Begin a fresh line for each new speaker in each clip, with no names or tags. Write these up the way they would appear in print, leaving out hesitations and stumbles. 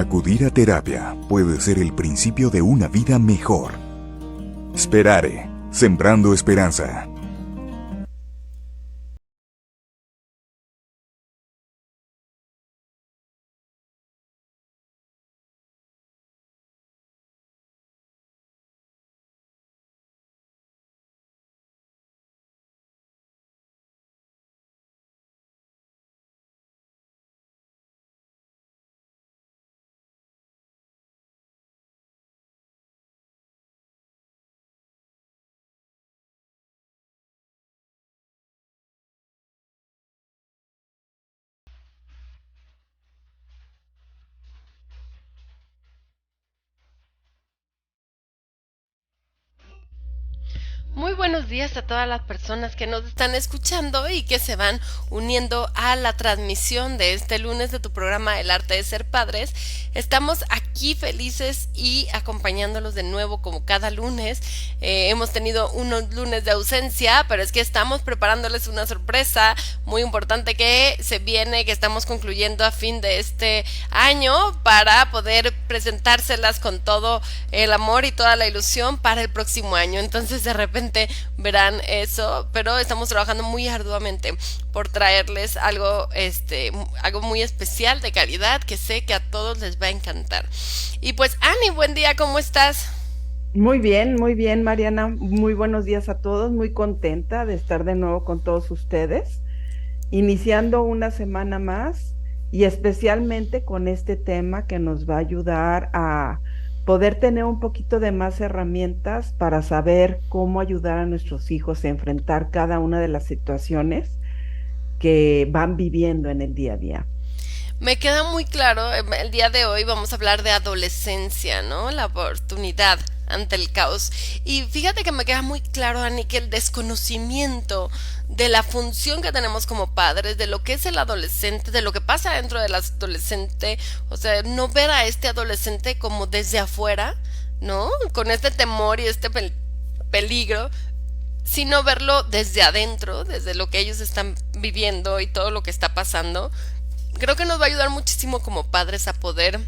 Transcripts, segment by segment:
Acudir a terapia puede ser el principio de una vida mejor. Sperare, sembrando esperanza.
Muy buenos días a todas las personas que nos están escuchando y que se van uniendo a la transmisión de este lunes de tu programa El Arte de Ser Padres. Estamos aquí felices y acompañándolos de nuevo como cada lunes. Hemos tenido unos lunes de ausencia, pero es que estamos preparándoles una sorpresa muy importante que se viene, que estamos concluyendo a fin de este año para poder presentárselas con todo el amor y toda la ilusión para el próximo año. Entonces de repente verán eso, pero estamos trabajando muy arduamente por traerles algo muy especial de calidad que sé que a todos les va a encantar. Y pues Ani, buen día, ¿cómo estás?
Muy bien, Mariana. Muy buenos días a todos. Muy contenta de estar de nuevo con todos ustedes, iniciando una semana más y especialmente con este tema que nos va a ayudar a poder tener un poquito de más herramientas para saber cómo ayudar a nuestros hijos a enfrentar cada una de las situaciones que van viviendo en el día a día.
Me queda muy claro, el día de hoy vamos a hablar de adolescencia, ¿no? La oportunidad ante el caos. Y fíjate que me queda muy claro, Ani, que el desconocimiento de la función que tenemos como padres, de lo que es el adolescente, de lo que pasa dentro del adolescente, o sea, no ver a este adolescente como desde afuera, ¿no? Con este temor y este peligro, sino verlo desde adentro, desde lo que ellos están viviendo y todo lo que está pasando. Creo que nos va a ayudar muchísimo como padres a poder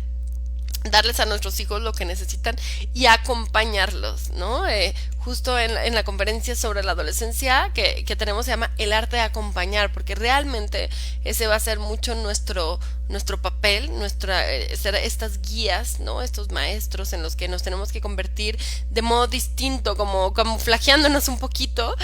darles a nuestros hijos lo que necesitan y acompañarlos, ¿no? Justo en la conferencia sobre la adolescencia que tenemos se llama El arte de acompañar, porque realmente ese va a ser mucho nuestro papel, ser estas guías, ¿no? Estos maestros en los que nos tenemos que convertir de modo distinto, como camuflajeándonos un poquito,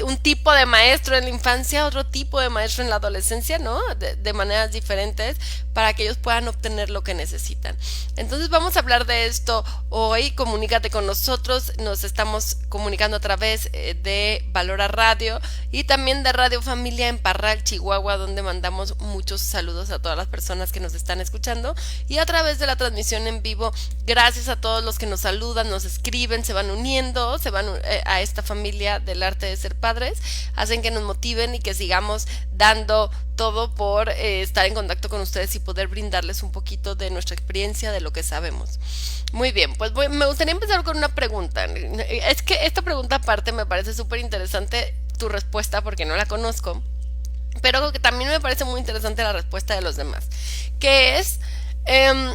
un tipo de maestro en la infancia, otro tipo de maestro en la adolescencia, ¿no? De maneras diferentes para que ellos puedan obtener lo que necesitan. Entonces vamos a hablar de esto hoy. Comunícate con nosotros, nos estamos comunicando a través de Valora Radio y también de Radio Familia en Parral, Chihuahua, donde mandamos muchos saludos a todas las personas que nos están escuchando, y a través de la transmisión en vivo. Gracias a todos los que nos saludan, nos escriben, se van uniendo, se van a esta familia del arte de ser padres, hacen que nos motiven y que sigamos dando todo por estar en contacto con ustedes y poder brindarles un poquito de nuestra experiencia, de lo que sabemos. Muy bien, pues me gustaría empezar con una pregunta. Es que esta pregunta aparte me parece súper interesante tu respuesta porque no la conozco, pero que también me parece muy interesante la respuesta de los demás, que es, em,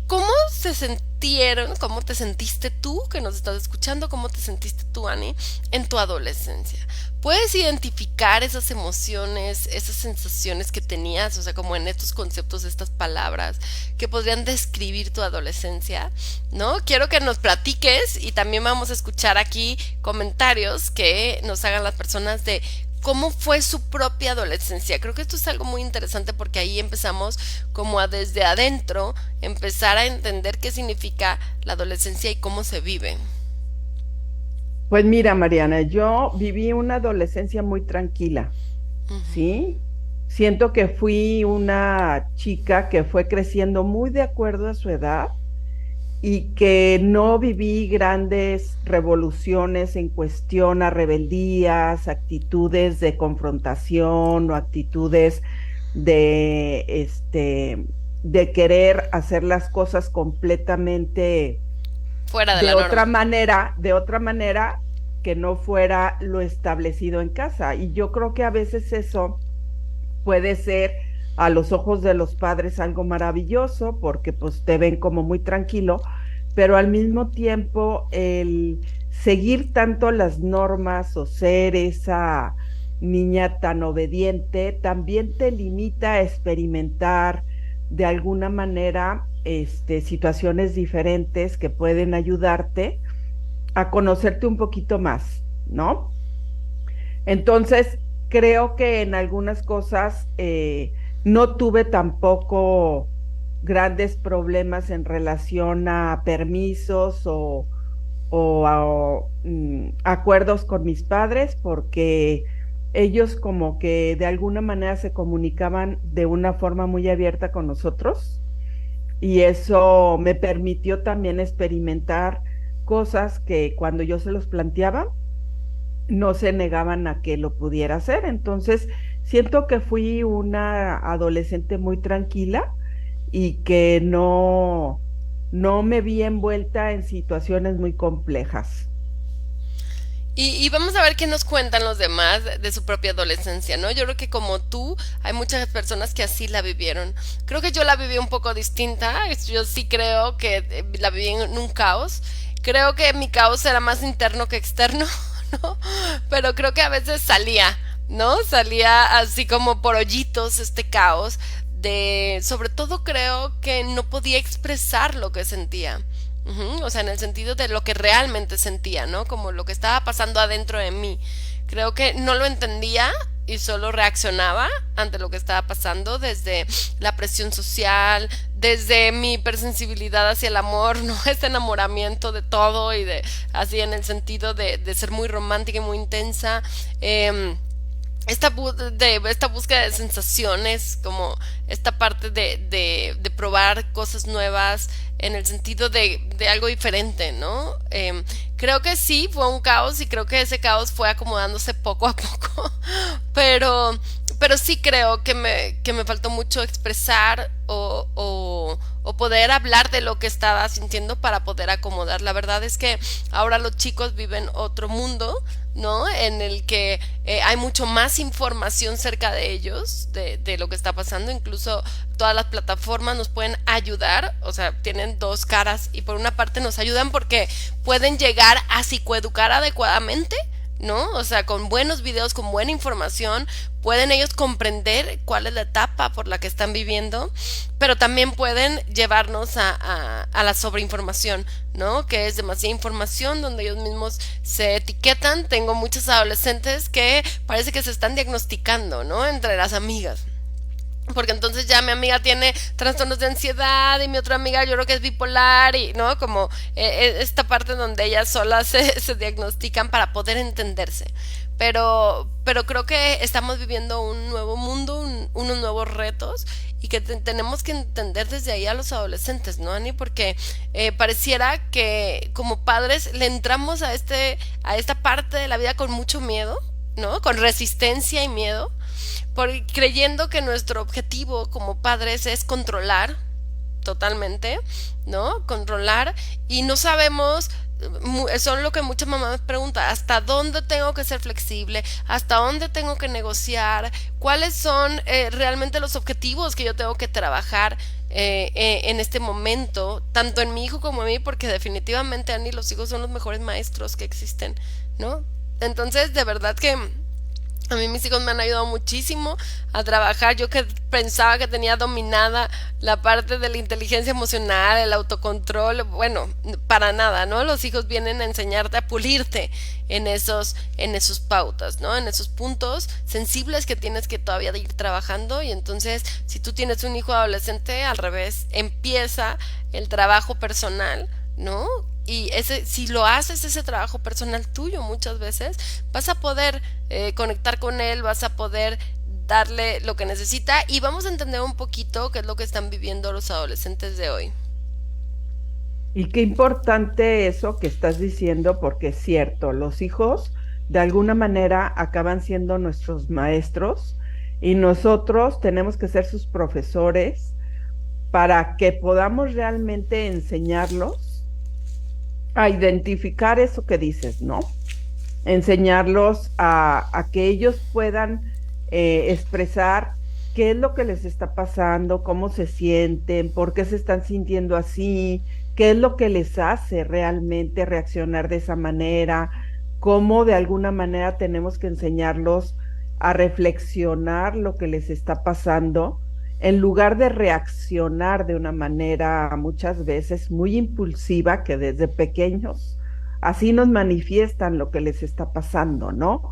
¿cómo se sintieron, cómo te sentiste tú que nos estás escuchando, cómo te sentiste tú, Ani, en tu adolescencia? ¿Puedes identificar esas emociones, esas sensaciones que tenías, o sea, como en estos conceptos, estas palabras que podrían describir tu adolescencia? ¿No? Quiero que nos platiques y también vamos a escuchar aquí comentarios que nos hagan las personas de cómo fue su propia adolescencia. Creo que esto es algo muy interesante porque ahí empezamos como a desde adentro empezar a entender qué significa la adolescencia y cómo se vive.
Pues mira, Mariana, yo viví una adolescencia muy tranquila.
Ujú.
¿Sí? Siento que fui una chica que fue creciendo muy de acuerdo a su edad y que no viví grandes revoluciones en cuestión a rebeldías, actitudes de confrontación o actitudes de, de querer hacer las cosas completamente
Fuera de la norma.
de otra manera que no fuera lo establecido en casa. Y yo creo que a veces eso puede ser a los ojos de los padres algo maravilloso porque pues te ven como muy tranquilo, pero al mismo tiempo el seguir tanto las normas o ser esa niña tan obediente también te limita a experimentar de alguna manera situaciones diferentes que pueden ayudarte a conocerte un poquito más, ¿no? Entonces, creo que en algunas cosas no tuve tampoco grandes problemas en relación a permisos o acuerdos con mis padres, porque ellos como que de alguna manera se comunicaban de una forma muy abierta con nosotros y eso me permitió también experimentar cosas que cuando yo se los planteaba, no se negaban a que lo pudiera hacer. Entonces, siento que fui una adolescente muy tranquila y que no me vi envuelta en situaciones muy complejas.
Y vamos a ver qué nos cuentan los demás de su propia adolescencia, ¿no? Yo creo que como tú, hay muchas personas que así la vivieron. Creo que yo la viví un poco distinta. Yo sí creo que la viví en un caos. Creo que mi caos era más interno que externo, ¿no? Pero creo que a veces salía, ¿no? Salía así como por hoyitos este caos de, sobre todo creo que no podía expresar lo que sentía. Ujú, o sea, en el sentido de lo que realmente sentía, ¿no? Como lo que estaba pasando adentro de mí. Creo que no lo entendía y solo reaccionaba ante lo que estaba pasando desde la presión social, desde mi hipersensibilidad hacia el amor, ¿no? Este enamoramiento de todo y de así en el sentido de ser muy romántica y muy intensa. Esta búsqueda de sensaciones, como esta parte de probar cosas nuevas en el sentido de algo diferente, ¿no? Creo que sí, fue un caos y creo que ese caos fue acomodándose poco a poco, pero, pero sí creo que me faltó mucho expresar o poder hablar de lo que estaba sintiendo para poder acomodar. La verdad es que ahora los chicos viven otro mundo, ¿no? En el que hay mucho más información cerca de ellos, de lo que está pasando, incluso todas las plataformas nos pueden ayudar, o sea, tienen dos caras y por una parte nos ayudan porque pueden llegar a psicoeducar adecuadamente, ¿no? O sea, con buenos videos, con buena información, pueden ellos comprender cuál es la etapa por la que están viviendo, pero también pueden llevarnos a la sobreinformación, ¿no? Que es demasiada información donde ellos mismos se etiquetan. Tengo muchos adolescentes que parece que se están diagnosticando, ¿no? Entre las amigas. Porque entonces ya mi amiga tiene trastornos de ansiedad y mi otra amiga yo creo que es bipolar y, ¿no? Como esta parte donde ellas solas se diagnostican para poder entenderse. Pero creo que estamos viviendo un nuevo mundo, unos nuevos retos y que tenemos que entender desde ahí a los adolescentes, ¿no, Ani? Porque pareciera que como padres le entramos a esta parte de la vida con mucho miedo, ¿no? Con resistencia y miedo creyendo que nuestro objetivo como padres es controlar totalmente, ¿no? Controlar y no sabemos, eso es lo que muchas mamás me preguntan, ¿hasta dónde tengo que ser flexible? ¿Hasta dónde tengo que negociar? ¿Cuáles son realmente los objetivos que yo tengo que trabajar en este momento, tanto en mi hijo como en mí? Porque definitivamente, Ani, los hijos son los mejores maestros que existen, ¿no? Entonces, de verdad que a mí mis hijos me han ayudado muchísimo a trabajar. Yo que pensaba que tenía dominada la parte de la inteligencia emocional, el autocontrol, bueno, para nada, ¿no? Los hijos vienen a enseñarte a pulirte en esos pautas, ¿no? En esos puntos sensibles que tienes que todavía ir trabajando y entonces si tú tienes un hijo adolescente, al revés, empieza el trabajo personal, ¿no? Y si lo haces ese trabajo personal tuyo muchas veces, vas a poder conectar con él, vas a poder darle lo que necesita y vamos a entender un poquito qué es lo que están viviendo los adolescentes de hoy.
Y qué importante eso que estás diciendo, porque es cierto, los hijos de alguna manera acaban siendo nuestros maestros y nosotros tenemos que ser sus profesores para que podamos realmente enseñarlos a identificar eso que dices, ¿no? Enseñarlos a que ellos puedan expresar qué es lo que les está pasando, cómo se sienten, por qué se están sintiendo así, qué es lo que les hace realmente reaccionar de esa manera, cómo de alguna manera tenemos que enseñarlos a reflexionar lo que les está pasando, en lugar de reaccionar de una manera muchas veces muy impulsiva que desde pequeños así nos manifiestan lo que les está pasando, ¿no?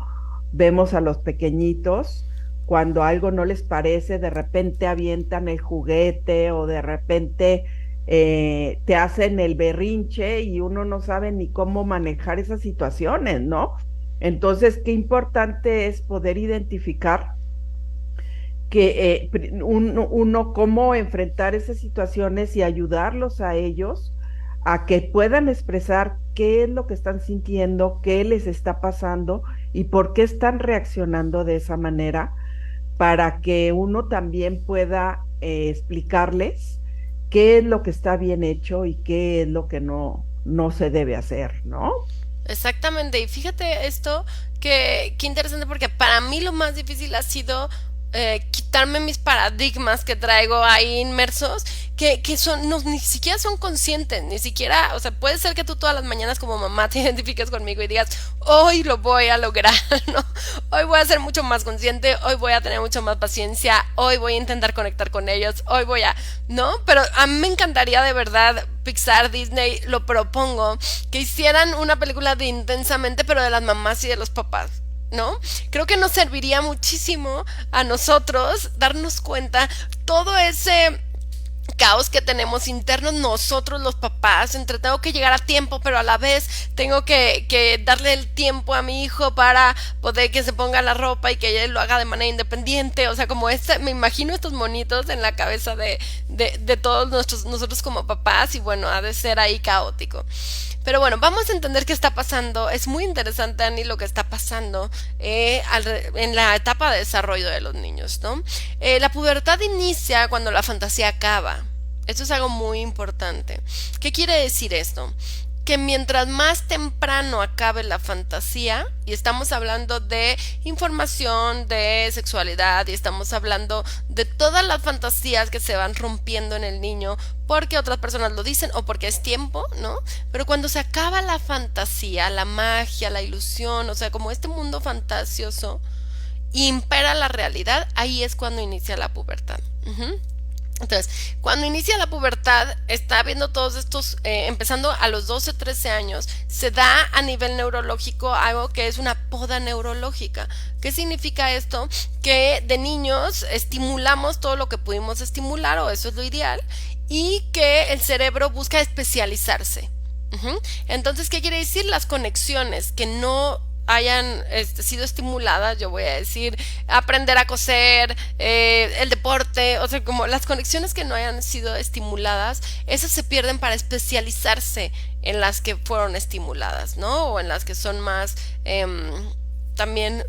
Vemos a los pequeñitos cuando algo no les parece, de repente avientan el juguete o de repente te hacen el berrinche y uno no sabe ni cómo manejar esas situaciones, ¿no? Entonces, qué importante es poder identificar que uno cómo enfrentar esas situaciones y ayudarlos a ellos a que puedan expresar qué es lo que están sintiendo, qué les está pasando y por qué están reaccionando de esa manera, para que uno también pueda explicarles qué es lo que está bien hecho y qué es lo que no se debe hacer, ¿no?
Exactamente, y fíjate esto, qué interesante porque para mí lo más difícil ha sido quitarme mis paradigmas que traigo ahí inmersos, que son, no, ni siquiera son conscientes, ni siquiera, o sea, puede ser que tú todas las mañanas como mamá te identifiques conmigo y digas, hoy lo voy a lograr, ¿no? Hoy voy a ser mucho más consciente, hoy voy a tener mucho más paciencia, hoy voy a intentar conectar con ellos, hoy voy a, ¿no? Pero a mí me encantaría de verdad, Pixar, Disney, lo propongo, que hicieran una película de Intensamente, pero de las mamás y de los papás. ¿No? Creo que nos serviría muchísimo a nosotros darnos cuenta todo ese caos que tenemos internos nosotros los papás, entre tengo que llegar a tiempo, pero a la vez tengo que darle el tiempo a mi hijo para poder que se ponga la ropa y que él lo haga de manera independiente, o sea, como me imagino estos monitos en la cabeza de todos nosotros como papás y bueno, ha de ser ahí caótico. Pero bueno, vamos a entender qué está pasando. Es muy interesante, Ani, lo que está pasando en la etapa de desarrollo de los niños, ¿no? La pubertad inicia cuando la fantasía acaba. Esto es algo muy importante. ¿Qué quiere decir esto? Que mientras más temprano acabe la fantasía, y estamos hablando de información, de sexualidad, y estamos hablando de todas las fantasías que se van rompiendo en el niño, porque otras personas lo dicen o porque es tiempo, ¿no? Pero cuando se acaba la fantasía, la magia, la ilusión, o sea, como este mundo fantasioso, impera la realidad, ahí es cuando inicia la pubertad. Ujú. Entonces, cuando inicia la pubertad, está viendo todos estos, empezando a los 12, 13 años, se da a nivel neurológico algo que es una poda neurológica. ¿Qué significa esto? Que de niños estimulamos todo lo que pudimos estimular, o eso es lo ideal, y que el cerebro busca especializarse. Ujú. Entonces, ¿qué quiere decir? Las conexiones que no hayan sido estimuladas, yo voy a decir, aprender a coser, el deporte, o sea, como las conexiones que no hayan sido estimuladas, esas se pierden para especializarse en las que fueron estimuladas, ¿no? O en las que son más, también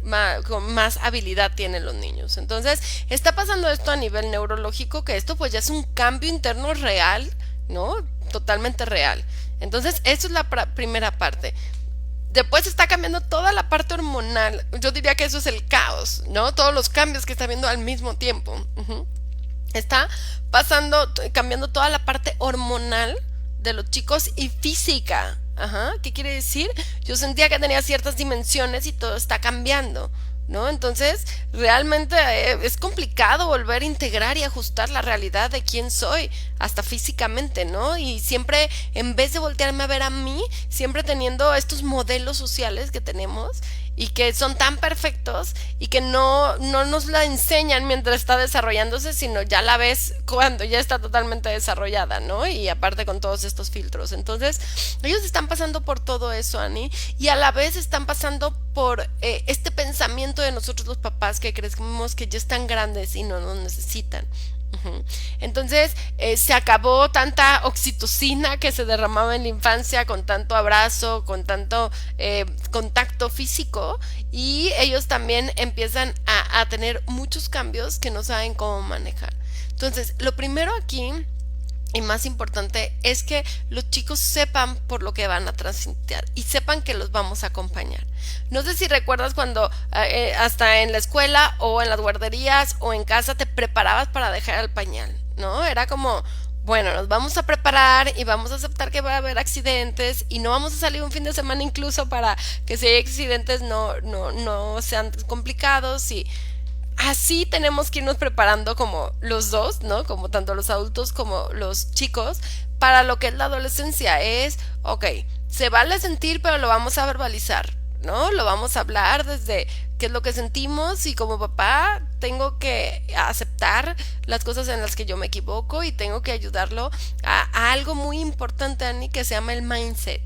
con más habilidad tienen los niños. Entonces, está pasando esto a nivel neurológico, que esto pues ya es un cambio interno real, ¿no? Totalmente real. Entonces, eso es la primera parte. Después está cambiando toda la parte hormonal. Yo diría que eso es el caos, ¿no? Todos los cambios que está viendo al mismo tiempo. Ujú. Está cambiando toda la parte hormonal de los chicos y física. Ajá, ¿qué quiere decir? Yo sentía que tenía ciertas dimensiones y todo está cambiando, ¿no? Entonces, realmente es complicado volver a integrar y ajustar la realidad de quién soy, hasta físicamente, ¿no? Y siempre, en vez de voltearme a ver a mí, siempre teniendo estos modelos sociales que tenemos y que son tan perfectos y que no nos la enseñan mientras está desarrollándose, sino ya la ves cuando ya está totalmente desarrollada, ¿no? Y aparte con todos estos filtros. Entonces, ellos están pasando por todo eso, Ani, y a la vez están pasando por este pensamiento de nosotros los papás que creemos que ya están grandes y no nos necesitan. Ujú. Entonces se acabó tanta oxitocina que se derramaba en la infancia con tanto abrazo, con tanto contacto físico, y ellos también empiezan a tener muchos cambios que no saben cómo manejar. Entonces, lo primero aquí y más importante es que los chicos sepan por lo que van a transitar y sepan que los vamos a acompañar. No sé si recuerdas cuando hasta en la escuela o en las guarderías o en casa te preparabas para dejar el pañal, ¿no? Era como, bueno, nos vamos a preparar y vamos a aceptar que va a haber accidentes y no vamos a salir un fin de semana incluso para que si hay accidentes no sean complicados y así tenemos que irnos preparando como los dos, ¿no? Como tanto los adultos como los chicos para lo que es la adolescencia. Es, ok, se vale sentir, pero lo vamos a verbalizar, ¿no? Lo vamos a hablar desde qué es lo que sentimos y como papá tengo que aceptar las cosas en las que yo me equivoco y tengo que ayudarlo a algo muy importante, Annie, que se llama el mindset,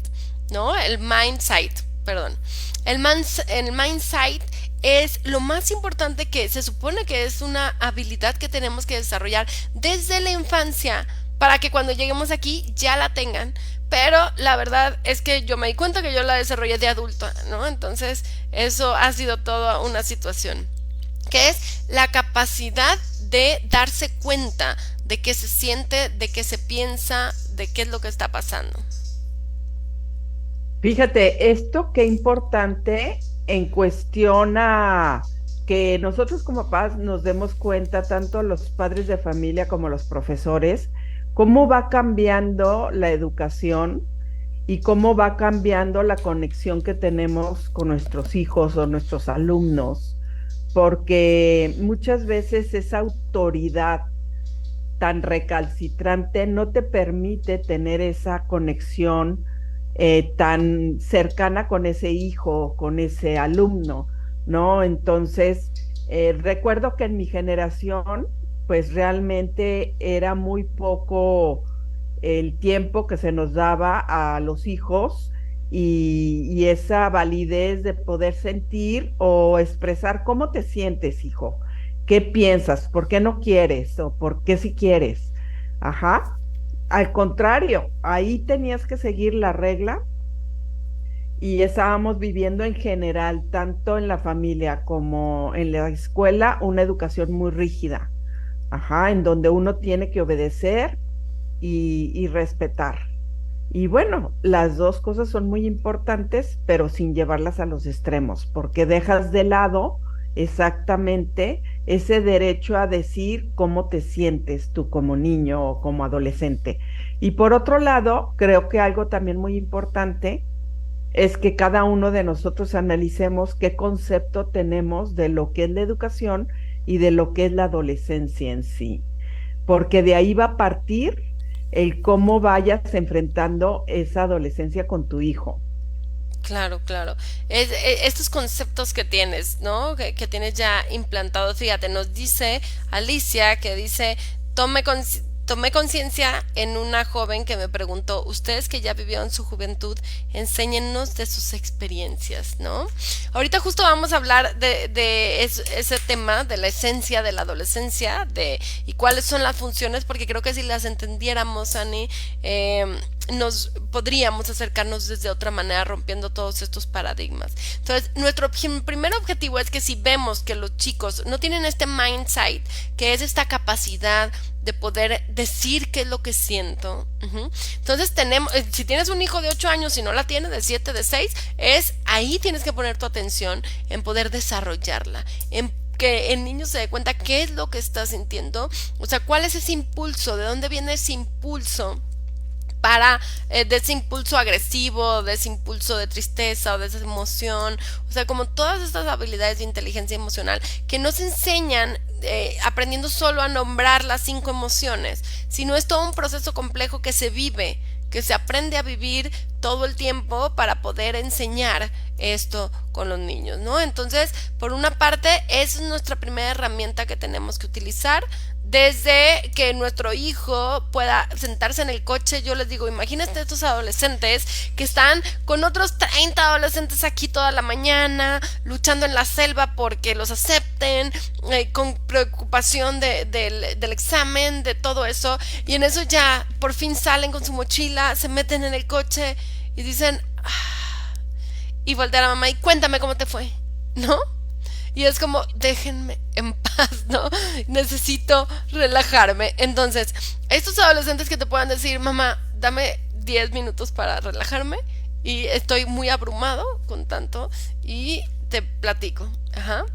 ¿no? El mindset, perdón. El mindset es lo más importante que se supone que es una habilidad que tenemos que desarrollar desde la infancia para que cuando lleguemos aquí ya la tengan. Pero la verdad es que yo me di cuenta que yo la desarrollé de adulta, ¿no? Entonces eso ha sido toda una situación, que es la capacidad de darse cuenta de qué se siente, de qué se piensa, de qué es lo que está pasando.
Fíjate, esto qué importante en cuestión a que nosotros como papás nos demos cuenta, tanto los padres de familia como los profesores, cómo va cambiando la educación y cómo va cambiando la conexión que tenemos con nuestros hijos o nuestros alumnos, porque muchas veces esa autoridad tan recalcitrante no te permite tener esa conexión tan cercana con ese hijo, con ese alumno, ¿no? Entonces, recuerdo que en mi generación, pues realmente era muy poco el tiempo que se nos daba a los hijos y esa validez de poder sentir o expresar cómo te sientes, hijo, qué piensas, por qué no quieres o por qué si quieres. Ajá. Al contrario, ahí tenías que seguir la regla y estábamos viviendo en general, tanto en la familia como en la escuela, una educación muy rígida, ajá, en donde uno tiene que obedecer y respetar. Y bueno, las dos cosas son muy importantes, pero sin llevarlas a los extremos, porque dejas de lado exactamente ese derecho a decir cómo te sientes tú como niño o como adolescente. Y por otro lado, creo que algo también muy importante es que cada uno de nosotros analicemos qué concepto tenemos de lo que es la educación y de lo que es la adolescencia en sí, porque de ahí va a partir el cómo vayas enfrentando esa adolescencia con tu hijo.
Claro, claro. Estos conceptos que tienes, ¿no? Que tienes ya implantados. Fíjate, nos dice Alicia que dice, tomé conciencia en una joven que me preguntó, ustedes que ya vivieron su juventud, enséñennos de sus experiencias, ¿no? Ahorita justo vamos a hablar ese tema, de la esencia de la adolescencia, y cuáles son las funciones, porque creo que si las entendiéramos, Ani, nos podríamos acercarnos desde otra manera rompiendo todos estos paradigmas. Entonces, nuestro primer objetivo es que si vemos que los chicos no tienen este mindset, que es esta capacidad de poder decir qué es lo que siento. Entonces si tienes un hijo de 8 años y no la tienes, de 7, de 6, ahí tienes que poner tu atención en poder desarrollarla, en que el niño se dé cuenta qué es lo que está sintiendo, o sea, cuál es ese impulso, de dónde viene ese impulso de ese impulso agresivo, de ese impulso de tristeza o de esa emoción, o sea, como todas estas habilidades de inteligencia emocional que no se enseñan aprendiendo solo a nombrar las 5 emociones, sino es todo un proceso complejo que se vive, que se aprende a vivir todo el tiempo para poder enseñar esto con los niños, ¿no? Entonces, por una parte, esa es nuestra primera herramienta que tenemos que utilizar. Desde que nuestro hijo pueda sentarse en el coche, yo les digo, imagínate estos adolescentes que están con otros 30 adolescentes aquí toda la mañana, luchando en la selva porque los acepten, con preocupación del examen, de todo eso, y en eso ya por fin salen con su mochila, se meten en el coche y dicen, y voltea a la mamá y cuéntame cómo te fue, ¿no? y es como, déjenme en paz, ¿no? Necesito relajarme. Entonces, estos adolescentes que te puedan decir, mamá, dame 10 minutos para relajarme y estoy muy abrumado con tanto y te platico. Ajá.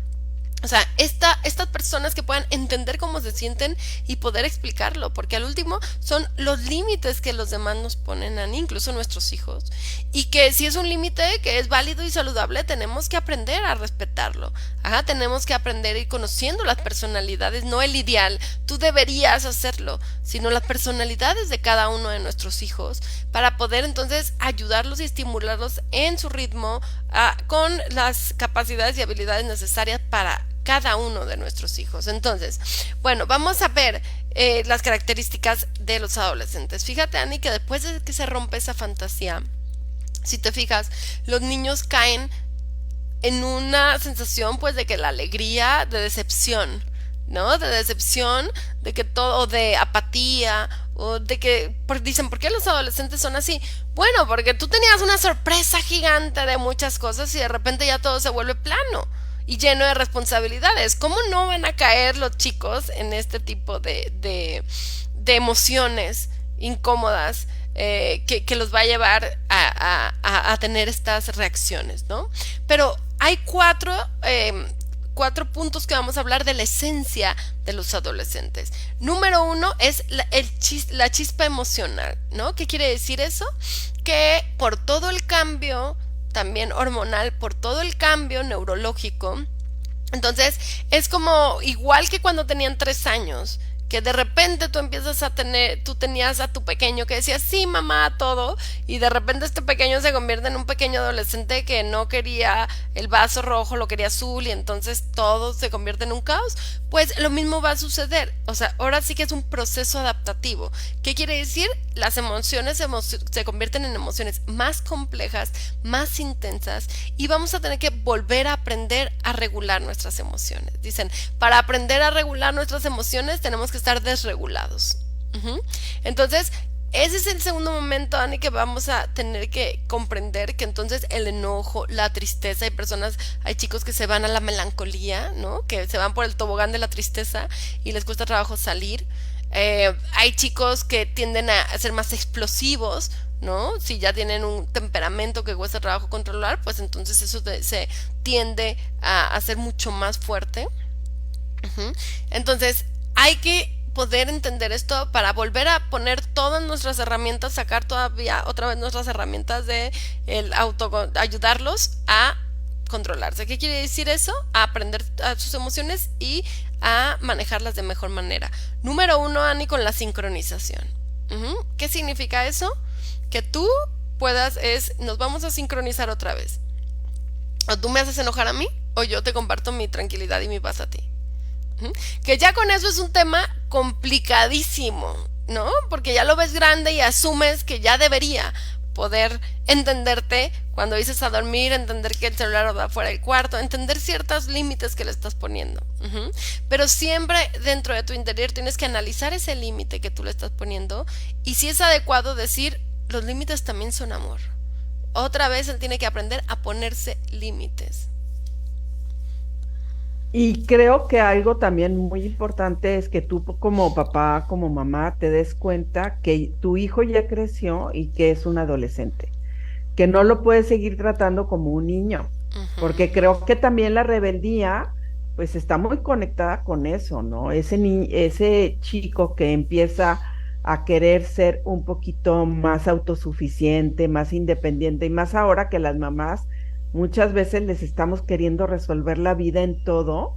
O sea, estas personas que puedan entender cómo se sienten y poder explicarlo, porque al último son los límites que los demás nos ponen, Ani, incluso nuestros hijos, y que si es un límite que es válido y saludable, tenemos que aprender a respetarlo. Ajá, tenemos que aprender a ir conociendo las personalidades, no el ideal, tú deberías hacerlo, sino las personalidades de cada uno de nuestros hijos, para poder entonces ayudarlos y estimularlos en su ritmo, con las capacidades y habilidades necesarias para cada uno de nuestros hijos. Entonces, bueno, vamos a ver las características de los adolescentes. Fíjate, Ani, que después de que se rompe esa fantasía, si te fijas, los niños caen en una sensación pues de que la alegría, de decepción, ¿no? De decepción, de que todo, de apatía, o de que dicen, ¿por qué los adolescentes son así? Bueno, porque tú tenías una sorpresa gigante de muchas cosas y de repente ya todo se vuelve plano y lleno de responsabilidades. ¿Cómo no van a caer los chicos en este tipo de emociones incómodas que los va a llevar a tener estas reacciones, ¿no? Pero hay cuatro puntos que vamos a hablar de la esencia de los adolescentes. Número uno es la chispa emocional, ¿no? ¿Qué quiere decir eso? Que por todo el cambio también hormonal, por todo el cambio neurológico, entonces es como igual que cuando tenían 3 años, que de repente tú tenías a tu pequeño que decía sí mamá todo, y de repente este pequeño se convierte en un pequeño adolescente que no quería el vaso rojo, lo quería azul, y entonces todo se convierte en un caos. Pues lo mismo va a suceder. O sea, ahora sí que es un proceso adaptativo. ¿Qué quiere decir? Las emociones se convierten en emociones más complejas, más intensas, y vamos a tener que volver a aprender a regular nuestras emociones. Dicen, para aprender a regular nuestras emociones tenemos que estar desregulados. Entonces, ese es el segundo momento, Ani, que vamos a tener que comprender que entonces el enojo, la tristeza, hay chicos que se van a la melancolía, ¿no? Que se van por el tobogán de la tristeza y les cuesta trabajo salir. Hay chicos que tienden a ser más explosivos, ¿no? Si ya tienen un temperamento que cuesta trabajo controlar, pues entonces eso se tiende a ser mucho más fuerte. Entonces, hay que poder entender esto para volver a poner todas nuestras herramientas, sacar todavía otra vez nuestras herramientas de ayudarlos a controlarse. ¿Qué quiere decir eso? A aprender a sus emociones y a manejarlas de mejor manera. Número uno, Ani, con la sincronización. ¿Qué significa eso? Que tú nos vamos a sincronizar otra vez. O tú me haces enojar a mí, o yo te comparto mi tranquilidad y mi paz a ti. Que ya con eso es un tema complicadísimo, ¿no? Porque ya lo ves grande y asumes que ya debería poder entenderte cuando dices a dormir, entender que el celular va fuera del cuarto, entender ciertos límites que le estás poniendo. Pero siempre dentro de tu interior tienes que analizar ese límite que tú le estás poniendo, y si es adecuado decir, los límites también son amor. Otra vez él tiene que aprender a ponerse límites.
Y creo que algo también muy importante es que tú como papá, como mamá, te des cuenta que tu hijo ya creció y que es un adolescente, que no lo puedes seguir tratando como un niño, porque creo que también la rebeldía pues está muy conectada con eso, ¿no? Ese chico que empieza a querer ser un poquito más autosuficiente, más independiente, y más ahora que las mamás muchas veces les estamos queriendo resolver la vida en todo,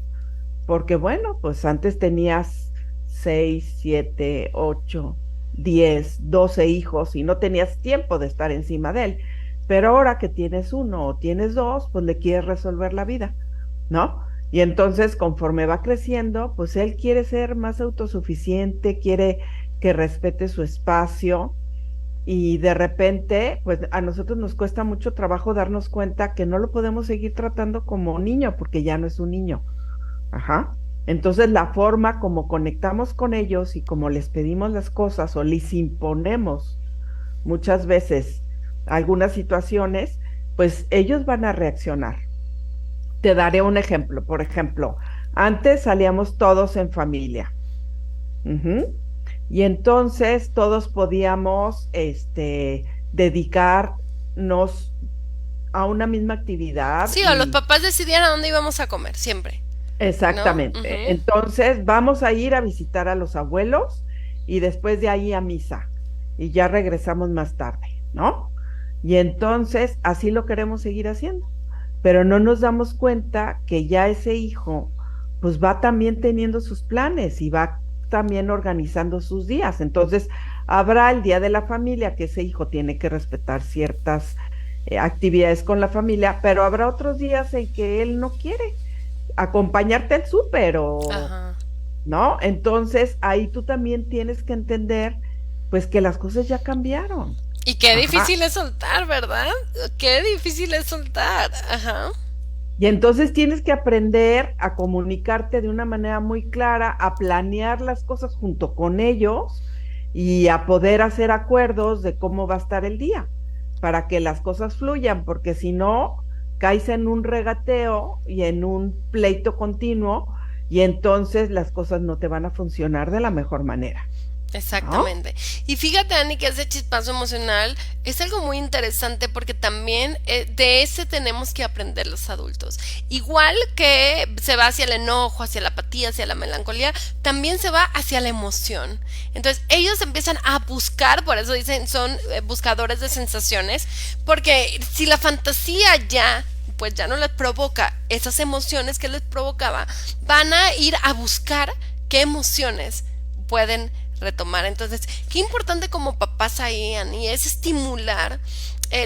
porque bueno, pues antes tenías 6, 7, 8, 10, 12 hijos y no tenías tiempo de estar encima de él, pero ahora que tienes uno o tienes dos, pues le quieres resolver la vida, ¿no? Y entonces conforme va creciendo, pues él quiere ser más autosuficiente, quiere que respete su espacio. Y de repente, pues a nosotros nos cuesta mucho trabajo darnos cuenta que no lo podemos seguir tratando como niño, porque ya no es un niño. Ajá. Entonces la forma como conectamos con ellos y como les pedimos las cosas o les imponemos muchas veces algunas situaciones, pues ellos van a reaccionar. Te daré un ejemplo. Por ejemplo, antes salíamos todos en familia. Ujú. Y entonces todos podíamos, dedicarnos a una misma actividad
Sí, o los
y
papás decidían a dónde íbamos a comer, siempre, ¿no?
exactamente.
Ujú.
Entonces vamos a ir a visitar a los abuelos y después de ahí a misa y ya regresamos más tarde, ¿no? Y entonces así lo queremos seguir haciendo, pero no nos damos cuenta que ya ese hijo pues va también teniendo sus planes y va también organizando sus días. Entonces habrá el día de la familia que ese hijo tiene que respetar ciertas actividades con la familia, pero habrá otros días en que él no quiere acompañarte al súper o,
Ajá.
¿no? Entonces ahí tú también tienes que entender, pues que las cosas ya cambiaron.
Y qué
Ajá.
difícil es soltar, ¿verdad? Qué difícil es soltar. Ajá.
Y entonces tienes que aprender a comunicarte de una manera muy clara, a planear las cosas junto con ellos y a poder hacer acuerdos de cómo va a estar el día para que las cosas fluyan, porque si no, caes en un regateo y en un pleito continuo y entonces las cosas no te van a funcionar de la mejor manera, ¿no?
Exactamente. Y fíjate, Ani, que ese chispazo emocional es algo muy interesante porque también de ese tenemos que aprender los adultos. Igual que se va hacia el enojo, hacia la apatía, hacia la melancolía, también se va hacia la emoción. Entonces ellos empiezan a buscar, por eso dicen, son buscadores de sensaciones, porque si la fantasía ya pues ya no les provoca esas emociones que les provocaba, van a ir a buscar qué emociones pueden retomar. Entonces, qué importante como papás ahí, Ani, es estimular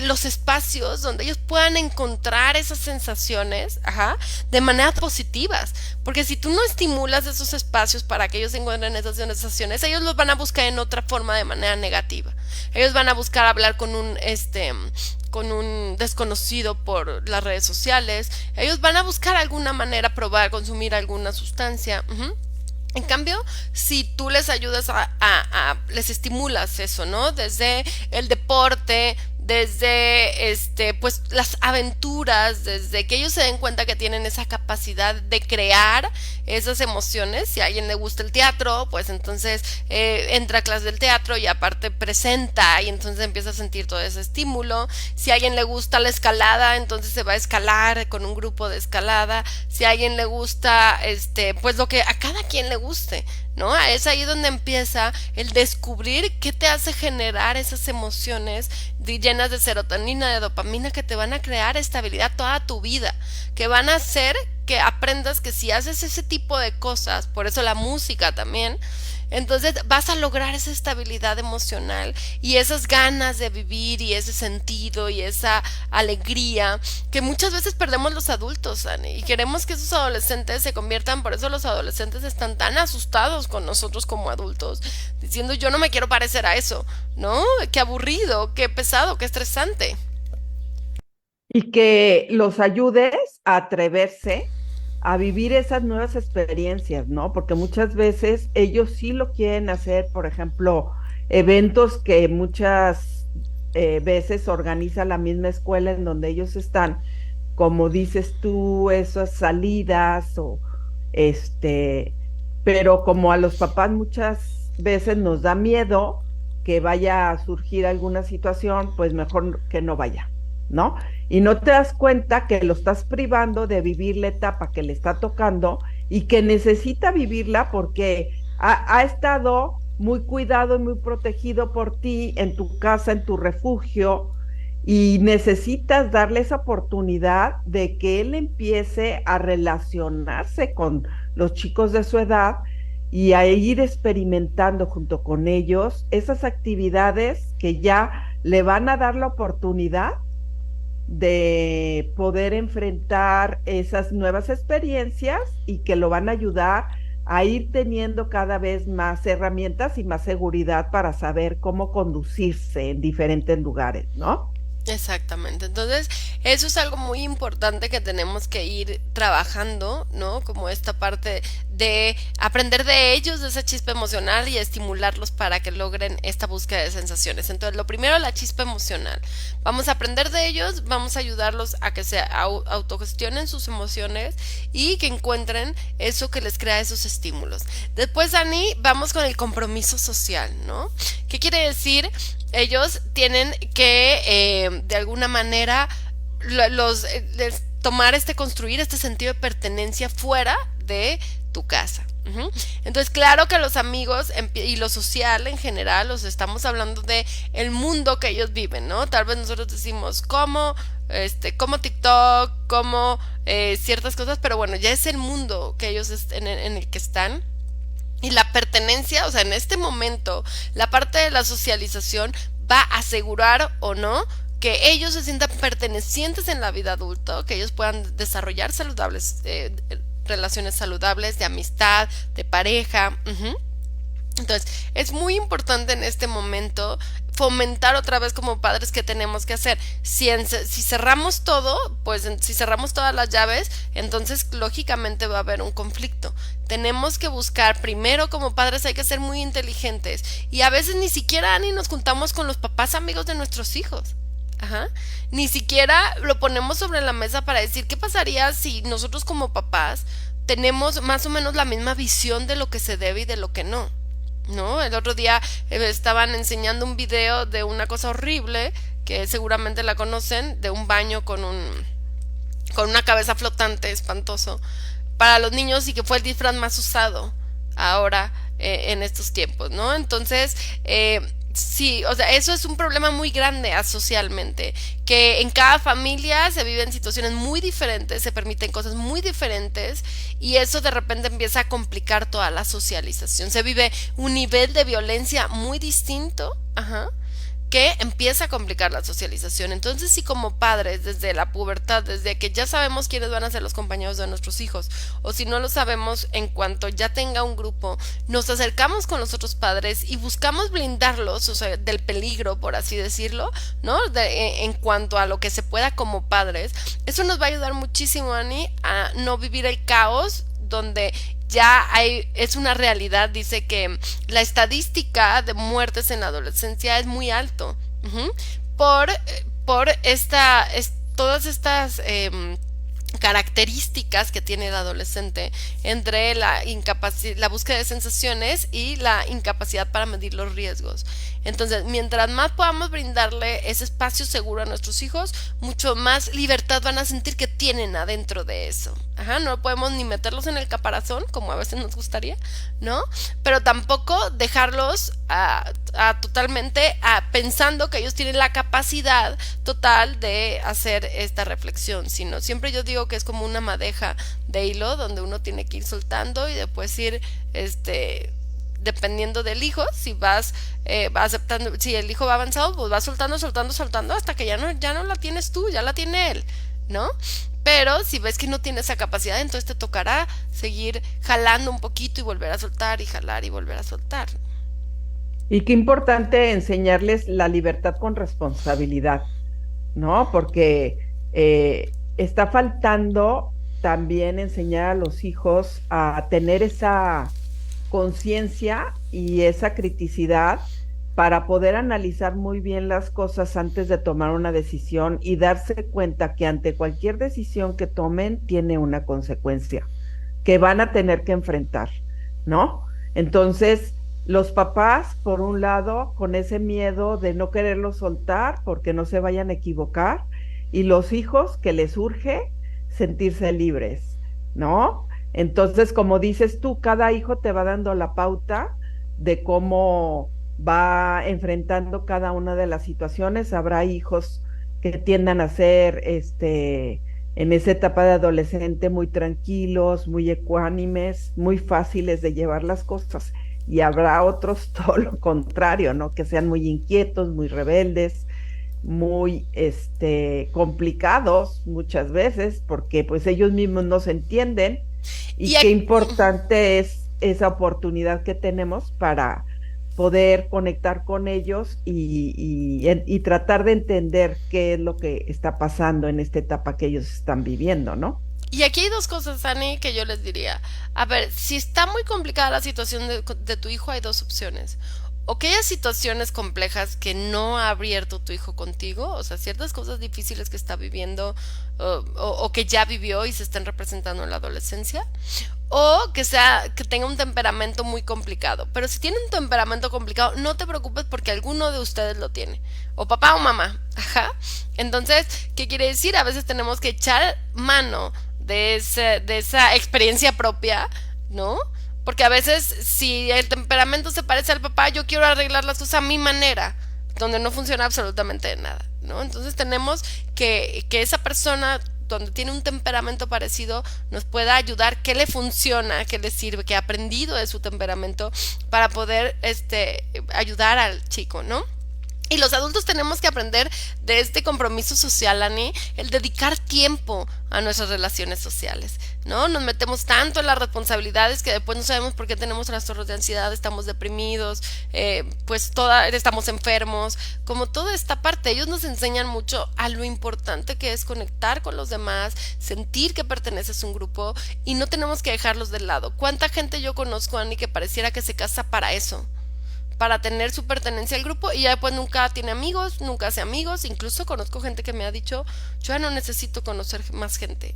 los espacios donde ellos puedan encontrar esas sensaciones, ajá, de manera positivas. Porque si tú no estimulas esos espacios para que ellos encuentren esas sensaciones, ellos los van a buscar en otra forma de manera negativa. Ellos van a buscar hablar con un desconocido por las redes sociales. Ellos van a buscar alguna manera probar, consumir alguna sustancia. En cambio, si tú les ayudas les estimulas eso, ¿no? Desde el deporte, desde pues las aventuras, desde que ellos se den cuenta que tienen esa capacidad de crear esas emociones. Si a alguien le gusta el teatro, pues entonces entra a clase del teatro y aparte presenta y entonces empieza a sentir todo ese estímulo. Si a alguien le gusta la escalada, entonces se va a escalar con un grupo de escalada. Si a alguien le gusta pues lo que a cada quien le guste, ¿no? Es ahí donde empieza el descubrir qué te hace generar esas emociones llenas de serotonina, de dopamina, que te van a crear estabilidad toda tu vida, que van a hacer que aprendas que si haces ese tipo de cosas, por eso la música también, entonces vas a lograr esa estabilidad emocional y esas ganas de vivir y ese sentido y esa alegría que muchas veces perdemos los adultos, Ani, y queremos que esos adolescentes se conviertan, por eso los adolescentes están tan asustados con nosotros como adultos, diciendo yo no me quiero parecer a eso, ¿no? Qué aburrido, qué pesado, qué estresante.
Y que los ayudes a atreverse a vivir esas nuevas experiencias, ¿no? Porque muchas veces ellos sí lo quieren hacer, por ejemplo, eventos que muchas veces organiza la misma escuela en donde ellos están, como dices tú, esas salidas o este, pero como a los papás muchas veces nos da miedo que vaya a surgir alguna situación, pues mejor que no vaya, ¿no? Y no te das cuenta que lo estás privando de vivir la etapa que le está tocando y que necesita vivirla porque ha estado muy cuidado y muy protegido por ti en tu casa, en tu refugio, y necesitas darle esa oportunidad de que él empiece a relacionarse con los chicos de su edad y a ir experimentando junto con ellos esas actividades que ya le van a dar la oportunidad de poder enfrentar esas nuevas experiencias y que lo van a ayudar a ir teniendo cada vez más herramientas y más seguridad para saber cómo conducirse en diferentes lugares, ¿no?
Exactamente. Entonces, eso es algo muy importante que tenemos que ir trabajando, ¿no? Como esta parte de aprender de ellos, de esa chispa emocional y estimularlos para que logren esta búsqueda de sensaciones. Entonces, lo primero, la chispa emocional. Vamos a aprender de ellos, vamos a ayudarlos a que se autogestionen sus emociones y que encuentren eso que les crea esos estímulos. Después, Dani, vamos con el compromiso social, ¿no? ¿Qué quiere decir? Ellos tienen que de alguna manera tomar construir este sentido de pertenencia fuera de tu casa. Entonces, claro que los amigos y lo social en general, los estamos hablando de el mundo que ellos viven, ¿no? Tal vez nosotros decimos como TikTok, como ciertas cosas, pero bueno, ya es el mundo que ellos en el que están. Y la pertenencia, o sea, en este momento, la parte de la socialización va a asegurar o no que ellos se sientan pertenecientes en la vida adulta, que ellos puedan desarrollar relaciones saludables de amistad, de pareja. Entonces, es muy importante en este momento fomentar otra vez como padres que tenemos que hacer. Si cerramos todo, pues si cerramos todas las llaves, entonces lógicamente va a haber un conflicto. Tenemos que buscar, primero como padres hay que ser muy inteligentes y a veces ni siquiera ni nos juntamos con los papás amigos de nuestros hijos. Ajá. Ni siquiera lo ponemos sobre la mesa para decir qué pasaría si nosotros como papás tenemos más o menos la misma visión de lo que se debe y de lo que no. ¿No? El otro día estaban enseñando un video de una cosa horrible que seguramente la conocen, de un baño con una cabeza flotante, espantoso, para los niños y que fue el disfraz más usado ahora en estos tiempos, ¿no? Entonces, sí, o sea, eso es un problema muy grande socialmente, que en cada familia se viven situaciones muy diferentes, se permiten cosas muy diferentes y eso de repente empieza a complicar toda la socialización. Se vive un nivel de violencia muy distinto, ajá, que empieza a complicar la socialización. Entonces, si como padres, desde la pubertad, desde que ya sabemos quiénes van a ser los compañeros de nuestros hijos, o si no lo sabemos, en cuanto ya tenga un grupo, nos acercamos con los otros padres y buscamos blindarlos, o sea, del peligro, por así decirlo, ¿no? En cuanto a lo que se pueda como padres, eso nos va a ayudar muchísimo, Ani, a no vivir el caos donde es una realidad, dice que la estadística de muertes en la adolescencia es muy alto, por, todas estas características que tiene el adolescente entre la búsqueda de sensaciones y la incapacidad para medir los riesgos. Entonces, mientras más podamos brindarle ese espacio seguro a nuestros hijos, mucho más libertad van a sentir que tienen adentro de eso. Ajá, no podemos ni meterlos en el caparazón, como a veces nos gustaría, ¿no? Pero tampoco dejarlos totalmente pensando que ellos tienen la capacidad total de hacer esta reflexión, sino siempre yo digo que es como una madeja de hilo donde uno tiene que ir soltando y después ir dependiendo del hijo, si va aceptando, si el hijo va avanzado, pues va soltando hasta que ya no la tienes tú, ya la tiene él, ¿no? Pero si ves que no tiene esa capacidad, entonces te tocará seguir jalando un poquito y volver a soltar y jalar y volver a soltar.
Y qué importante enseñarles la libertad con responsabilidad, ¿no? Porque está faltando también enseñar a los hijos a tener esa conciencia y esa criticidad para poder analizar muy bien las cosas antes de tomar una decisión y darse cuenta que ante cualquier decisión que tomen tiene una consecuencia que van a tener que enfrentar, ¿no? Entonces, los papás, por un lado, con ese miedo de no quererlo soltar porque no se vayan a equivocar, y los hijos que les urge sentirse libres, ¿no? Entonces, como dices tú, cada hijo te va dando la pauta de cómo va enfrentando cada una de las situaciones. Habrá hijos que tiendan a ser, en esa etapa de adolescente, muy tranquilos, muy ecuánimes, muy fáciles de llevar las cosas. Y habrá otros todo lo contrario, ¿no? Que sean muy inquietos, muy rebeldes, muy complicados muchas veces, porque pues ellos mismos no se entienden. Y qué importante es esa oportunidad que tenemos poder conectar con ellos y tratar de entender qué es lo que está pasando en esta etapa que ellos están viviendo, ¿no?
Y aquí hay dos cosas, Ani, que yo les diría. A ver, si está muy complicada la situación de tu hijo, hay dos opciones. O que haya situaciones complejas que no ha abierto tu hijo contigo, o sea, ciertas cosas difíciles que está viviendo o que ya vivió y se están representando en la adolescencia, o que tenga un temperamento muy complicado. Pero si tiene un temperamento complicado, no te preocupes porque alguno de ustedes lo tiene, o papá o mamá. Ajá. Entonces, ¿qué quiere decir? A veces tenemos que echar mano de esa experiencia propia, ¿no? Porque a veces si el temperamento se parece al papá, yo quiero arreglar las cosas a mi manera, donde no funciona absolutamente nada, ¿no? Entonces tenemos que esa persona donde tiene un temperamento parecido nos pueda ayudar, qué le funciona, qué le sirve, qué ha aprendido de su temperamento para poder ayudar al chico, ¿no? Y los adultos tenemos que aprender de este compromiso social, Ani, el dedicar tiempo a nuestras relaciones sociales, ¿no? Nos metemos tanto en las responsabilidades que después no sabemos por qué tenemos trastornos de ansiedad, estamos deprimidos, estamos enfermos, como toda esta parte. Ellos nos enseñan mucho a lo importante que es conectar con los demás, sentir que perteneces a un grupo y no tenemos que dejarlos de lado. ¿Cuánta gente yo conozco, Ani, que pareciera que se casa para eso? Para tener su pertenencia al grupo y ya después nunca tiene amigos, nunca hace amigos. Incluso conozco gente que me ha dicho, yo ya no necesito conocer más gente.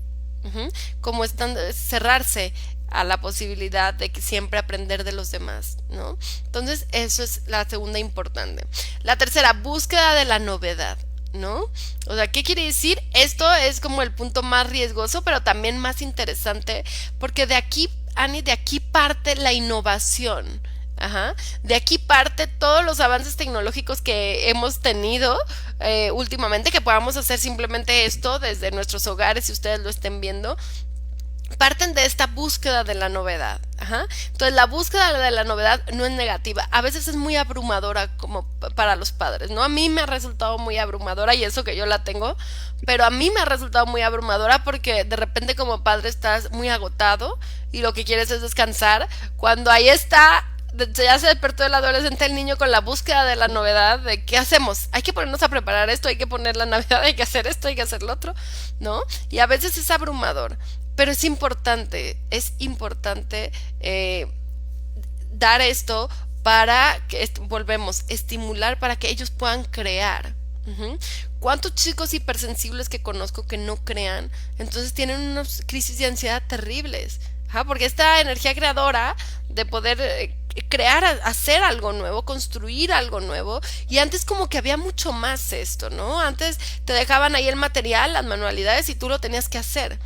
Como están cerrarse a la posibilidad de que siempre aprender de los demás, ¿no? Entonces eso es la segunda importante. La tercera, búsqueda de la novedad, ¿no? O sea, ¿qué quiere decir? Esto es como el punto más riesgoso, pero también más interesante, porque de aquí, Ani, de aquí parte la innovación. Ajá. De aquí parte todos los avances tecnológicos que hemos tenido últimamente, que podamos hacer simplemente esto desde nuestros hogares, si ustedes lo estén viendo, parten de esta búsqueda de la novedad. Ajá. Entonces la búsqueda de la novedad no es negativa, a veces es muy abrumadora como para los padres, ¿no? A mí me ha resultado muy abrumadora y eso que yo la tengo, pero a mí me ha resultado muy abrumadora porque de repente como padre estás muy agotado y lo que quieres es descansar, cuando ahí está, ya se despertó el adolescente, el niño con la búsqueda de la novedad, de qué hacemos, hay que ponernos a preparar esto, hay que poner la Navidad, hay que hacer esto, hay que hacer lo otro, ¿no? Y a veces es abrumador, pero es importante dar esto para que, volvemos, estimular para que ellos puedan crear. ¿Cuántos chicos hipersensibles que conozco que no crean? Entonces tienen unas crisis de ansiedad terribles. Porque esta energía creadora de poder crear, hacer algo nuevo, construir algo nuevo, y antes como que había mucho más esto, ¿no? Antes te dejaban ahí el material, las manualidades y tú lo tenías que hacer.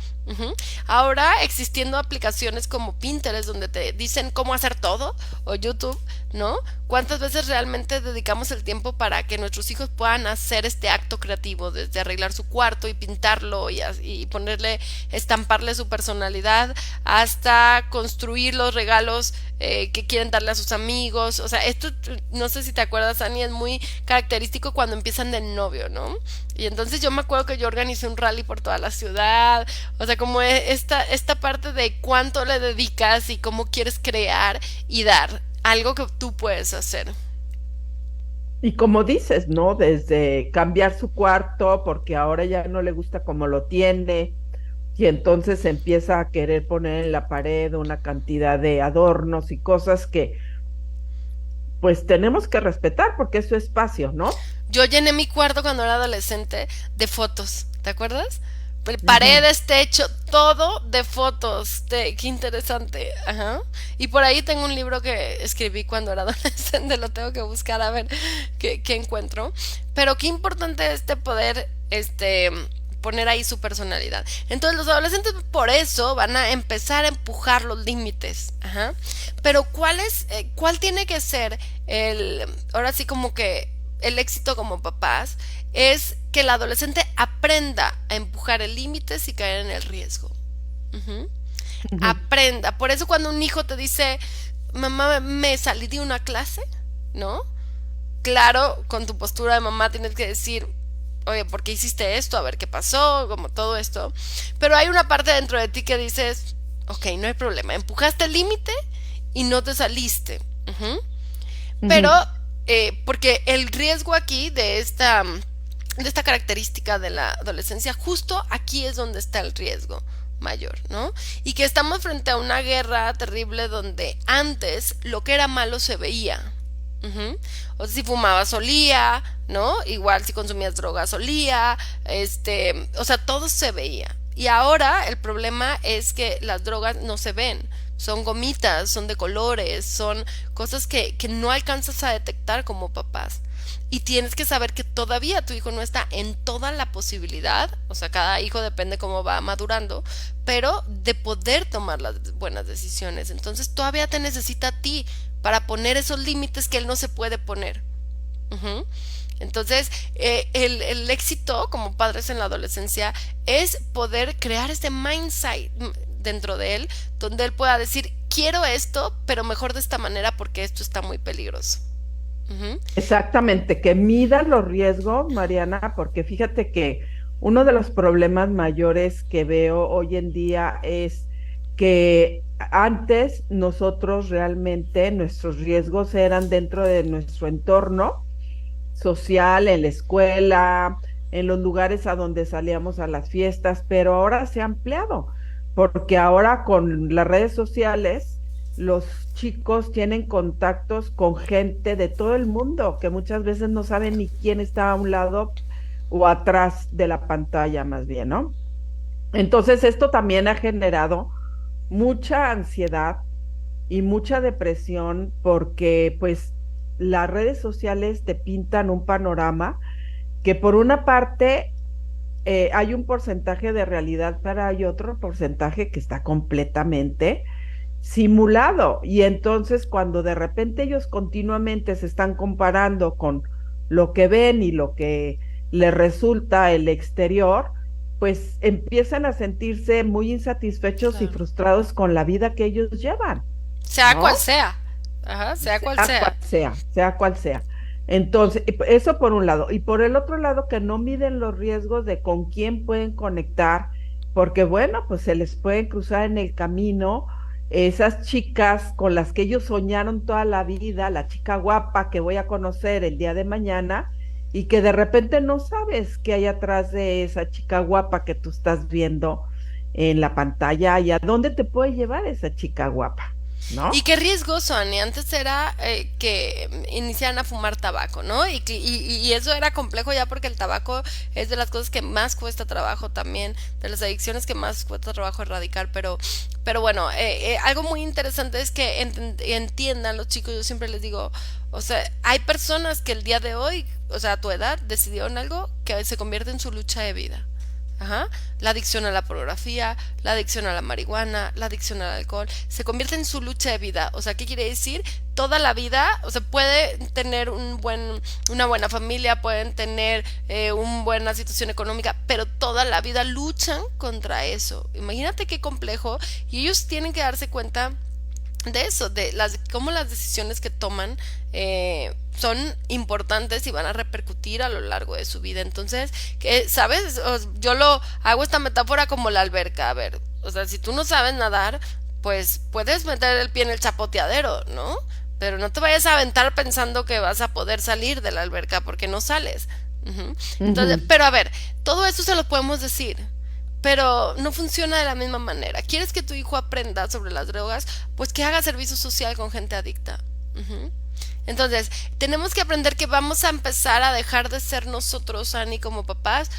Ahora existiendo aplicaciones como Pinterest donde te dicen cómo hacer todo, o YouTube, ¿no? ¿Cuántas veces realmente dedicamos el tiempo para que nuestros hijos puedan hacer este acto creativo, desde arreglar su cuarto y pintarlo y ponerle, estamparle su personalidad, hasta construir los regalos que quieren darle a sus amigos? O sea, esto, no sé si te acuerdas, Ani, es muy característico cuando empiezan de novio, ¿no? Y entonces yo me acuerdo que yo organicé un rally por toda la ciudad, o sea, como esta parte de cuánto le dedicas y cómo quieres crear y dar algo que tú puedes hacer.
Y como dices, ¿no? Desde cambiar su cuarto porque ahora ya no le gusta como lo tiene y entonces empieza a querer poner en la pared una cantidad de adornos y cosas que pues tenemos que respetar porque es su espacio, ¿no?
Yo llené mi cuarto cuando era adolescente de fotos, ¿te acuerdas?
Ujú.
Paredes, techo, todo de fotos. Qué interesante. Ajá. Y por ahí tengo un libro que escribí cuando era adolescente, lo tengo que buscar a ver qué encuentro. Pero qué importante es poder poner ahí su personalidad. Entonces los adolescentes por eso van a empezar a empujar los límites. Ajá. Pero ¿cuál tiene que ser ahora sí como que el éxito como papás? Es que el adolescente aprenda a empujar el límite sin caer en el riesgo. Ujú.
Ujú.
Aprenda. Por eso cuando un hijo te dice, mamá, me salí de una clase, ¿no? Claro, con tu postura de mamá tienes que decir, oye, ¿por qué hiciste esto? A ver qué pasó, como todo esto. Pero hay una parte dentro de ti que dices, ok, no hay problema, empujaste el límite y no te saliste. Ujú. Pero,
Ujú.
porque el riesgo aquí de esta característica de la adolescencia, justo aquí es donde está el riesgo mayor, ¿no? Y que estamos frente a una guerra terrible donde antes lo que era malo se veía. Ujú. O sea, si fumabas olía, ¿no? Igual si consumías drogas olía, o sea, todo se veía. Y ahora el problema es que las drogas no se ven. Son gomitas, son de colores, son cosas que no alcanzas a detectar como papás. Y tienes que saber que todavía tu hijo no está en toda la posibilidad, o sea, cada hijo depende cómo va madurando, pero de poder tomar las buenas decisiones. Entonces todavía te necesita a ti para poner esos límites que él no se puede poner. Ujú. Entonces, el éxito como padres en la adolescencia es poder crear este mindset dentro de él, donde él pueda decir, quiero esto, pero mejor de esta manera porque esto está muy peligroso. Ujú.
Exactamente, que midan los riesgos, Mariana, porque fíjate que uno de los problemas mayores que veo hoy en día es que antes nosotros realmente nuestros riesgos eran dentro de nuestro entorno social, en la escuela, en los lugares a donde salíamos a las fiestas, pero ahora se ha ampliado, porque ahora con las redes sociales los chicos tienen contactos con gente de todo el mundo que muchas veces no saben ni quién está a un lado o atrás de la pantalla, más bien, ¿no? Entonces esto también ha generado mucha ansiedad y mucha depresión porque pues las redes sociales te pintan un panorama que por una parte hay un porcentaje de realidad, pero hay otro porcentaje que está completamente simulado. Y entonces cuando de repente ellos continuamente se están comparando con lo que ven y lo que les resulta el exterior, pues empiezan a sentirse muy insatisfechos y
Claro.
frustrados con la vida que ellos llevan,
Sea cual
¿no?
sea. Ajá, sea cual
Sea cual
sea.
sea, sea cual sea. Entonces, eso por un lado. Y por el otro lado, que no miden los riesgos de con quién pueden conectar, porque bueno, pues se les pueden cruzar en el camino esas chicas con las que ellos soñaron toda la vida, la chica guapa que voy a conocer el día de mañana, y que de repente no sabes qué hay atrás de esa chica guapa que tú estás viendo en la pantalla y a dónde te puede llevar esa chica guapa,
Y
¿no?
qué riesgoso, Ani. Antes era que iniciaran a fumar tabaco, ¿no? Y eso era complejo ya porque el tabaco es de las cosas que más cuesta trabajo también, de las adicciones que más cuesta trabajo erradicar. Pero bueno, algo muy interesante es que entiendan los chicos, yo siempre les digo, o sea, hay personas que el día de hoy, o sea, a tu edad, decidieron algo que se convierte en su lucha de vida. Ajá. La adicción a la pornografía, la adicción a la marihuana, la adicción al alcohol, se convierte en su lucha de vida. O sea, ¿qué quiere decir? Toda la vida, o sea, pueden tener una buena familia, pueden tener una buena situación económica, pero toda la vida luchan contra eso. Imagínate qué complejo. Y ellos tienen que darse cuenta de eso, de cómo las decisiones que toman son importantes y van a repercutir a lo largo de su vida. Entonces, ¿sabes? Yo lo hago esta metáfora como la alberca. A ver, o sea, si tú no sabes nadar, pues puedes meter el pie en el chapoteadero, ¿no? Pero no te vayas a aventar pensando que vas a poder salir de la alberca porque no sales. Ujú. Entonces,
Ujú.
pero a ver, todo eso se lo podemos decir, pero no funciona de la misma manera. ¿Quieres que tu hijo aprenda sobre las drogas? Pues que haga servicio social con gente adicta. Ujú. Entonces, tenemos que aprender que vamos a empezar a dejar de ser nosotros, Ani, como papás,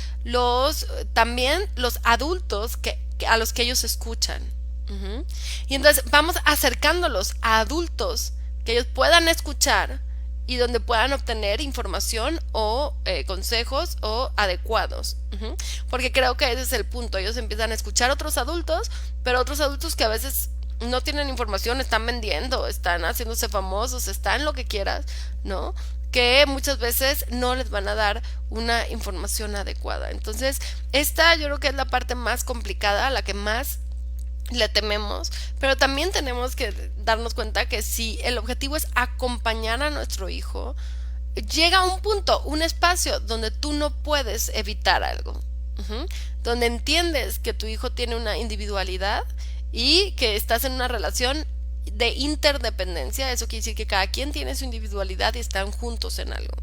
también los adultos a los que ellos escuchan. Ujú. Y entonces vamos acercándolos a adultos que ellos puedan escuchar y donde puedan obtener información o consejos o adecuados. Ujú. Porque creo que ese es el punto. Ellos empiezan a escuchar a otros adultos, pero otros adultos que a veces no tienen información, están vendiendo, están haciéndose famosos, están lo que quieras, ¿no? Que muchas veces no les van a dar una información adecuada. Entonces, esta yo creo que es la parte más complicada, a la que más le tememos, pero también tenemos que darnos cuenta que si el objetivo es acompañar a nuestro hijo, llega un punto, un espacio donde tú no puedes evitar algo. Ujú. Donde entiendes que tu hijo tiene una individualidad y que estás en una relación de interdependencia. Eso quiere decir que cada quien tiene su individualidad y están juntos en algo.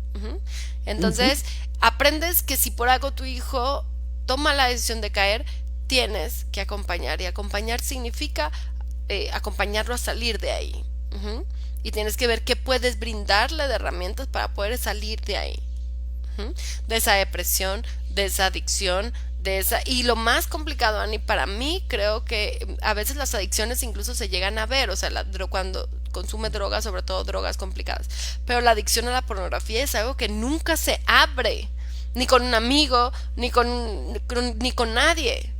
Entonces, aprendes que si por algo tu hijo toma la decisión de caer, tienes que acompañar. Y acompañar significa acompañarlo a salir de ahí. Y tienes que ver qué puedes brindarle de herramientas para poder salir de ahí. De esa depresión, de esa adicción, y lo más complicado, Ani, para mí, creo que a veces las adicciones incluso se llegan a ver, o sea, cuando consume drogas, sobre todo drogas complicadas, pero la adicción a la pornografía es algo que nunca se abre, ni con un amigo, ni con nadie.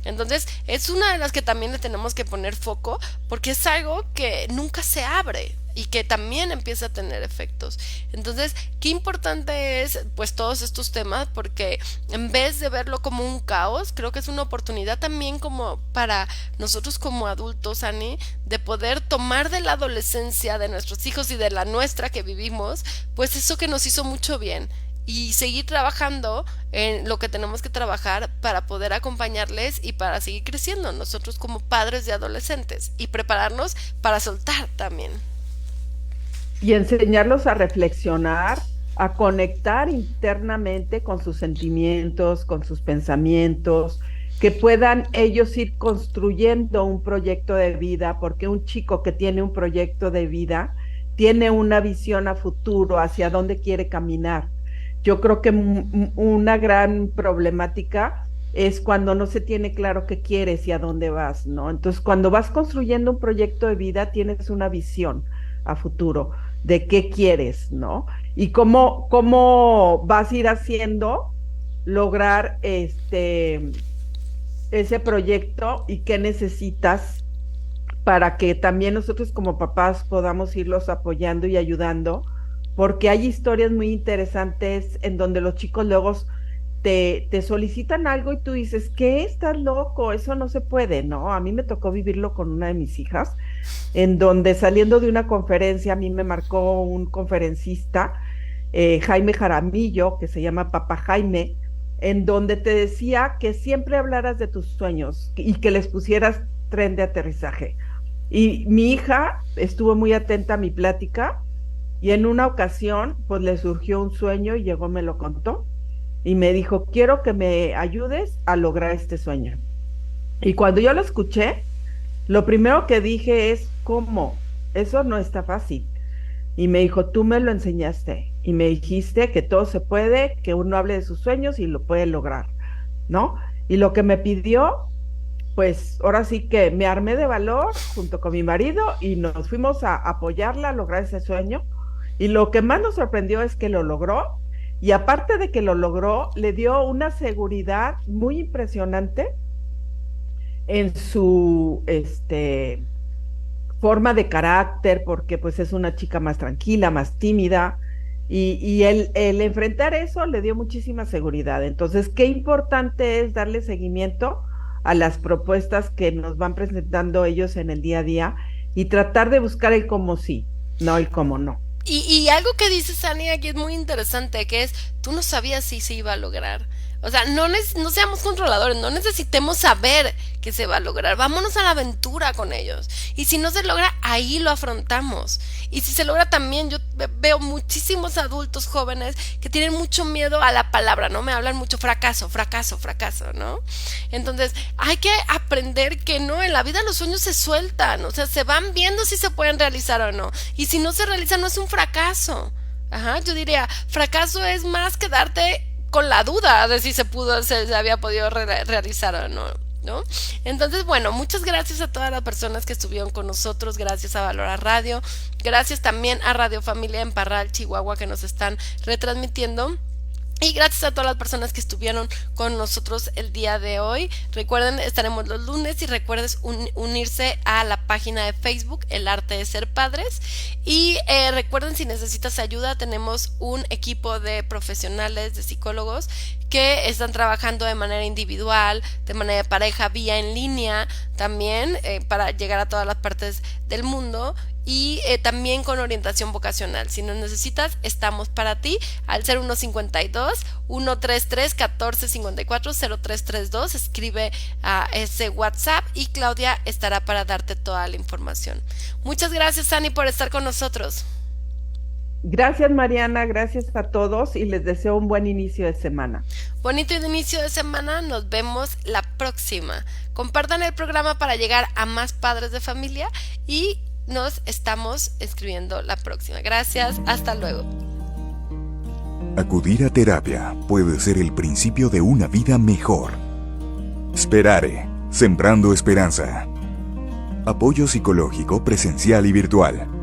Entonces es una de las que también le tenemos que poner foco, porque es algo que nunca se abre y que también empieza a tener efectos. Entonces, qué importante es pues todos estos temas, porque en vez de verlo como un caos, creo que es una oportunidad también como para nosotros como adultos, Ani, de poder tomar de la adolescencia de nuestros hijos y de la nuestra que vivimos, pues eso que nos hizo mucho bien, y seguir trabajando en lo que tenemos que trabajar para poder acompañarles y para seguir creciendo nosotros como padres de adolescentes y prepararnos para soltar también.
Y enseñarlos a reflexionar, a conectar internamente con sus sentimientos, con sus pensamientos, que puedan ellos ir construyendo un proyecto de vida, porque un chico que tiene un proyecto de vida tiene una visión a futuro hacia dónde quiere caminar. Yo creo que una gran problemática es cuando no se tiene claro qué quieres y a dónde vas, ¿no? Entonces, cuando vas construyendo un proyecto de vida, tienes una visión a futuro de qué quieres, ¿no? Y cómo vas a ir haciendo lograr ese proyecto y qué necesitas para que también nosotros como papás podamos irlos apoyando y ayudando, porque hay historias muy interesantes en donde los chicos luego te solicitan algo y tú dices, ¿qué? ¿Estás loco? Eso no se puede, ¿no? A mí me tocó vivirlo con una de mis hijas, en donde saliendo de una conferencia, a mí me marcó un conferencista, Jaime Jaramillo, que se llama Papá Jaime, en donde te decía que siempre hablaras de tus sueños y que les pusieras tren de aterrizaje. Y mi hija estuvo muy atenta a mi plática, y en una ocasión, pues le surgió un sueño y llegó, me lo contó, y me dijo, quiero que me ayudes a lograr este sueño. Y cuando yo lo escuché, lo primero que dije es, ¿cómo? Eso no está fácil. Y me dijo, tú me lo enseñaste, y me dijiste que todo se puede, que uno hable de sus sueños y lo puede lograr, ¿no? Y lo que me pidió, pues ahora sí que me armé de valor junto con mi marido y nos fuimos a apoyarla a lograr ese sueño. Y lo que más nos sorprendió es que lo logró, y aparte de que lo logró, le dio una seguridad muy impresionante en su forma de carácter, porque pues es una chica más tranquila, más tímida, y el enfrentar eso le dio muchísima seguridad. Entonces, qué importante es darle seguimiento a las propuestas que nos van presentando ellos en el día a día y tratar de buscar el cómo sí, no el cómo no.
Y algo que dice Sani aquí es muy interesante, que es, tú no sabías si se iba a lograr. O sea, no seamos controladores, no necesitemos saber que se va a lograr. Vámonos a la aventura con ellos. Y si no se logra, ahí lo afrontamos. Y si se logra también, yo veo muchísimos adultos jóvenes que tienen mucho miedo a la palabra, ¿no? Me hablan mucho fracaso, fracaso, fracaso, ¿no? Entonces, hay que aprender que no, en la vida los sueños se sueltan, o sea, se van viendo si se pueden realizar o no. Y si no se realizan, no es un fracaso. Ajá, yo diría, fracaso es más quedarte con la duda de si se había podido realizar o no, ¿no? Entonces, bueno, muchas gracias a todas las personas que estuvieron con nosotros, gracias a Valora Radio, gracias también a Radio Familia en Parral, Chihuahua, que nos están retransmitiendo. Y gracias a todas las personas que estuvieron con nosotros el día de hoy. Recuerden, estaremos los lunes y recuerden unirse a la página de Facebook, El Arte de Ser Padres. Y recuerden, si necesitas ayuda, tenemos un equipo de profesionales, de psicólogos, que están trabajando de manera individual, de manera de pareja, vía en línea también, para llegar a todas las partes del mundo. y también con orientación vocacional. Si nos necesitas, estamos para ti al 0152-133-1454-0332. Escribe a ese WhatsApp y Claudia estará para darte toda la información. Muchas gracias, Ani, por estar con nosotros.
Gracias, Mariana, gracias a todos y les deseo un buen inicio de semana.
Bonito inicio de semana, nos vemos la próxima. Compartan el programa para llegar a más padres de familia y nos estamos escribiendo la próxima. Gracias, hasta luego.
Acudir a terapia puede ser el principio de una vida mejor. Sperare, sembrando esperanza. Apoyo psicológico presencial y virtual.